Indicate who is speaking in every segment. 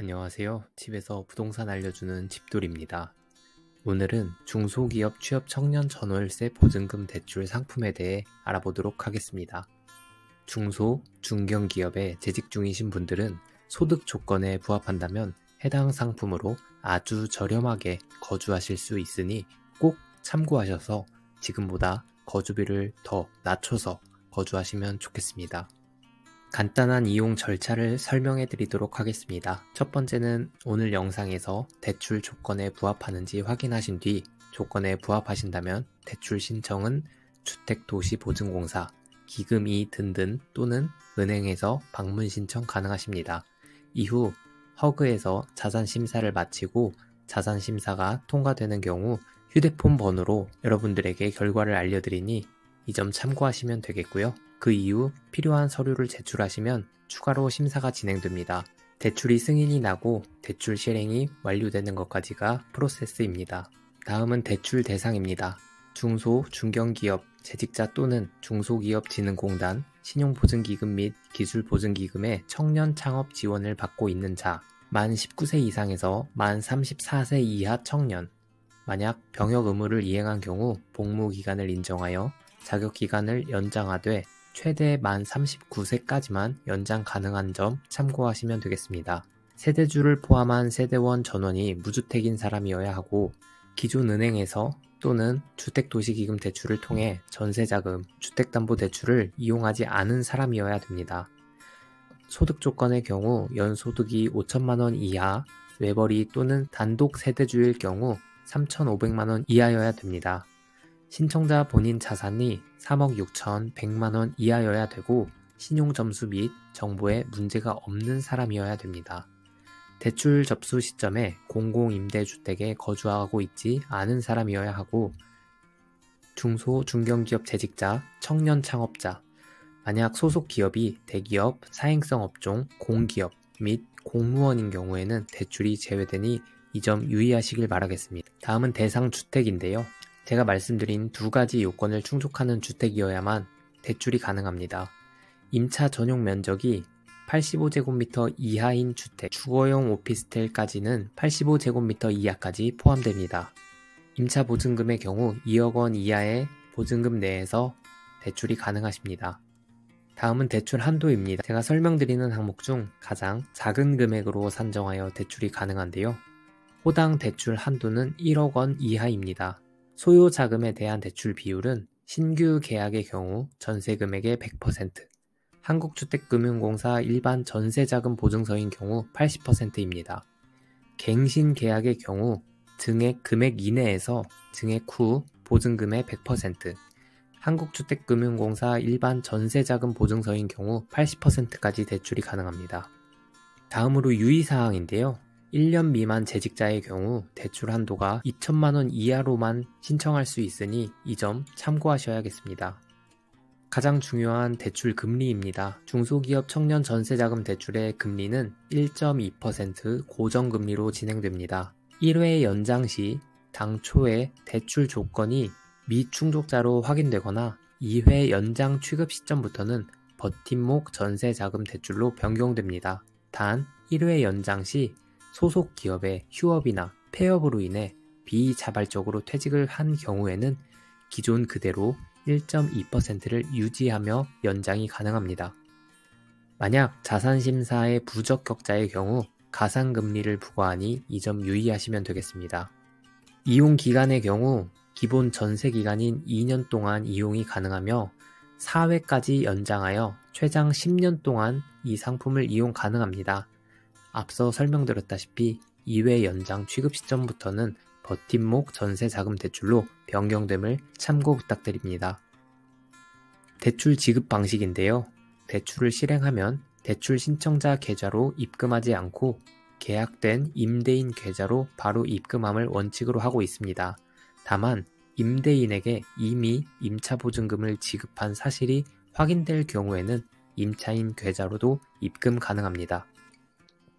Speaker 1: 안녕하세요. 집에서 부동산 알려주는 집돌입니다. 오늘은 중소기업 취업 청년 전월세 보증금 대출 상품에 대해 알아보도록 하겠습니다. 중소, 중견기업에 재직 중이신 분들은 소득 조건에 부합한다면 해당 상품으로 아주 저렴하게 거주하실 수 있으니 꼭 참고하셔서 지금보다 거주비를 더 낮춰서 거주하시면 좋겠습니다. 간단한 이용 절차를 설명해 드리도록 하겠습니다. 첫 번째는 오늘 영상에서 대출 조건에 부합하는지 확인하신 뒤 조건에 부합하신다면 대출 신청은 주택도시보증공사, 기금이 든든 또는 은행에서 방문 신청 가능하십니다. 이후 허그에서 자산심사를 마치고 자산심사가 통과되는 경우 휴대폰 번호로 여러분들에게 결과를 알려드리니 이 점 참고하시면 되겠고요. 그 이후 필요한 서류를 제출하시면 추가로 심사가 진행됩니다. 대출이 승인이 나고 대출 실행이 완료되는 것까지가 프로세스입니다. 다음은 대출 대상입니다. 중소, 중견기업, 재직자 또는 중소기업진흥공단, 신용보증기금 및 기술보증기금의 청년 창업 지원을 받고 있는 자, 만 19세 이상에서 만 34세 이하 청년, 만약 병역 의무를 이행한 경우 복무기간을 인정하여 자격기간을 연장하되 최대 만 39세까지만 연장 가능한 점 참고하시면 되겠습니다. 세대주를 포함한 세대원 전원이 무주택인 사람이어야 하고 기존 은행에서 또는 주택도시기금 대출을 통해 전세자금, 주택담보대출을 이용하지 않은 사람이어야 됩니다. 소득 조건의 경우 연소득이 5천만원 이하, 외벌이 또는 단독 세대주일 경우 3,500만원 이하여야 됩니다. 신청자 본인 자산이 3억 6,100만원 이하여야 되고 신용점수 및 정보에 문제가 없는 사람이어야 됩니다. 대출 접수 시점에 공공임대주택에 거주하고 있지 않은 사람이어야 하고 중소, 중견기업 재직자, 청년 창업자, 만약 소속 기업이 대기업, 사행성 업종, 공기업 및 공무원인 경우에는 대출이 제외되니 이 점 유의하시길 바라겠습니다. 다음은 대상 주택인데요. 제가 말씀드린 두 가지 요건을 충족하는 주택이어야만 대출이 가능합니다. 임차 전용 면적이 85제곱미터 이하인 주택, 주거용 오피스텔까지는 85제곱미터 이하까지 포함됩니다. 임차 보증금의 경우 2억 원 이하의 보증금 내에서 대출이 가능하십니다. 다음은 대출 한도입니다. 제가 설명드리는 항목 중 가장 작은 금액으로 산정하여 대출이 가능한데요. 호당 대출 한도는 1억 원 이하입니다. 소요 자금에 대한 대출 비율은 신규 계약의 경우 전세금액의 100%, 한국주택금융공사 일반 전세자금 보증서인 경우 80%입니다. 갱신 계약의 경우 증액 금액 이내에서 증액 후 보증금의 100%, 한국주택금융공사 일반 전세자금 보증서인 경우 80%까지 대출이 가능합니다. 다음으로 유의사항인데요. 1년 미만 재직자의 경우 대출 한도가 2천만원 이하로만 신청할 수 있으니 이 점 참고하셔야겠습니다. 가장 중요한 대출 금리입니다. 중소기업 청년 전세자금 대출의 금리는 1.2% 고정금리로 진행됩니다. 1회 연장 시 당초의 대출 조건이 미충족자로 확인되거나 2회 연장 취급 시점부터는 버팀목 전세자금 대출로 변경됩니다. 단 1회 연장 시 소속 기업의 휴업이나 폐업으로 인해 비자발적으로 퇴직을 한 경우에는 기존 그대로 1.2%를 유지하며 연장이 가능합니다. 만약 자산심사의 부적격자의 경우 가산금리를 부과하니 이 점 유의하시면 되겠습니다. 이용기간의 경우 기본 전세기간인 2년 동안 이용이 가능하며 4회까지 연장하여 최장 10년 동안 이 상품을 이용 가능합니다. 앞서 설명드렸다시피 2회 연장 취급 시점부터는 버팀목 전세자금 대출로 변경됨을 참고 부탁드립니다. 대출 지급 방식인데요. 대출을 실행하면 대출 신청자 계좌로 입금하지 않고 계약된 임대인 계좌로 바로 입금함을 원칙으로 하고 있습니다. 다만 임대인에게 이미 임차보증금을 지급한 사실이 확인될 경우에는 임차인 계좌로도 입금 가능합니다.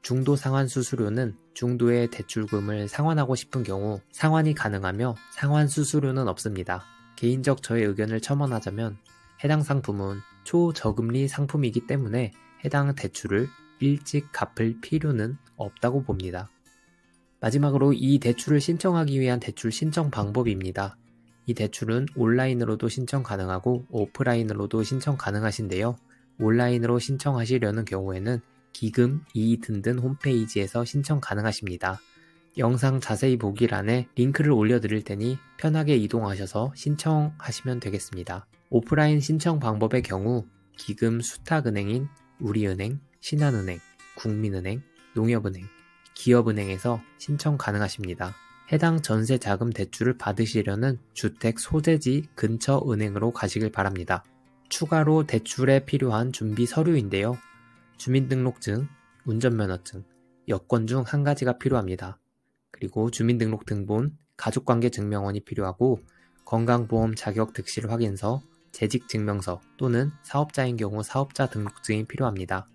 Speaker 1: 중도 상환 수수료는 중도의 대출금을 상환하고 싶은 경우 상환이 가능하며 상환 수수료는 없습니다. 개인적 저의 의견을 첨언하자면 해당 상품은 초저금리 상품이기 때문에 해당 대출을 일찍 갚을 필요는 없다고 봅니다. 마지막으로 이 대출을 신청하기 위한 대출 신청 방법입니다. 이 대출은 온라인으로도 신청 가능하고 오프라인으로도 신청 가능하신데요. 온라인으로 신청하시려는 경우에는 기금, 이든든 홈페이지에서 신청 가능하십니다. 영상 자세히 보기란에 링크를 올려드릴 테니 편하게 이동하셔서 신청하시면 되겠습니다. 오프라인 신청 방법의 경우 기금 수탁은행인 우리은행, 신한은행, 국민은행, 농협은행, 기업은행에서 신청 가능하십니다. 해당 전세자금 대출을 받으시려는 주택 소재지 근처 은행으로 가시길 바랍니다. 추가로 대출에 필요한 준비 서류인데요. 주민등록증, 운전면허증, 여권 중 한 가지가 필요합니다. 그리고 주민등록등본, 가족관계증명원이 필요하고 건강보험 자격 득실 확인서, 재직증명서 또는 사업자인 경우 사업자 등록증이 필요합니다.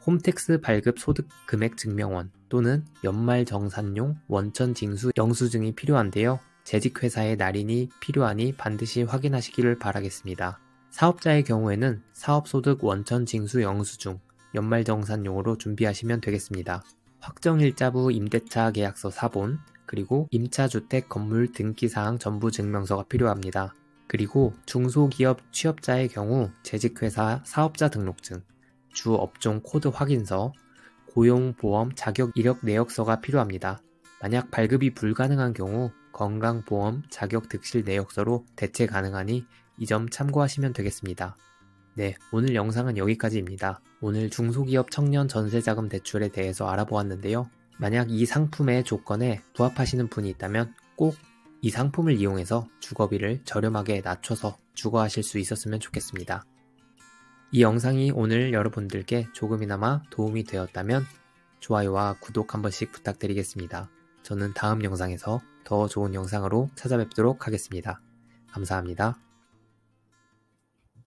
Speaker 1: 홈택스 발급 소득 금액 증명원 또는 연말정산용 원천징수 영수증이 필요한데요. 재직회사의 날인이 필요하니 반드시 확인하시기를 바라겠습니다. 사업자의 경우에는 사업소득 원천징수 영수증, 연말정산용으로 준비하시면 되겠습니다. 확정일자부 임대차 계약서 사본, 그리고 임차주택 건물 등기사항 전부 증명서가 필요합니다. 그리고 중소기업 취업자의 경우 재직회사 사업자 등록증, 주업종 코드 확인서, 고용보험 자격 이력 내역서가 필요합니다. 만약 발급이 불가능한 경우 건강보험 자격 득실 내역서로 대체 가능하니 이 점 참고하시면 되겠습니다. 네, 오늘 영상은 여기까지입니다. 오늘 중소기업 청년 전세자금 대출에 대해서 알아보았는데요. 만약 이 상품의 조건에 부합하시는 분이 있다면 꼭 이 상품을 이용해서 주거비를 저렴하게 낮춰서 주거하실 수 있었으면 좋겠습니다. 이 영상이 오늘 여러분들께 조금이나마 도움이 되었다면 좋아요와 구독 한 번씩 부탁드리겠습니다. 저는 다음 영상에서 더 좋은 영상으로 찾아뵙도록 하겠습니다. 감사합니다.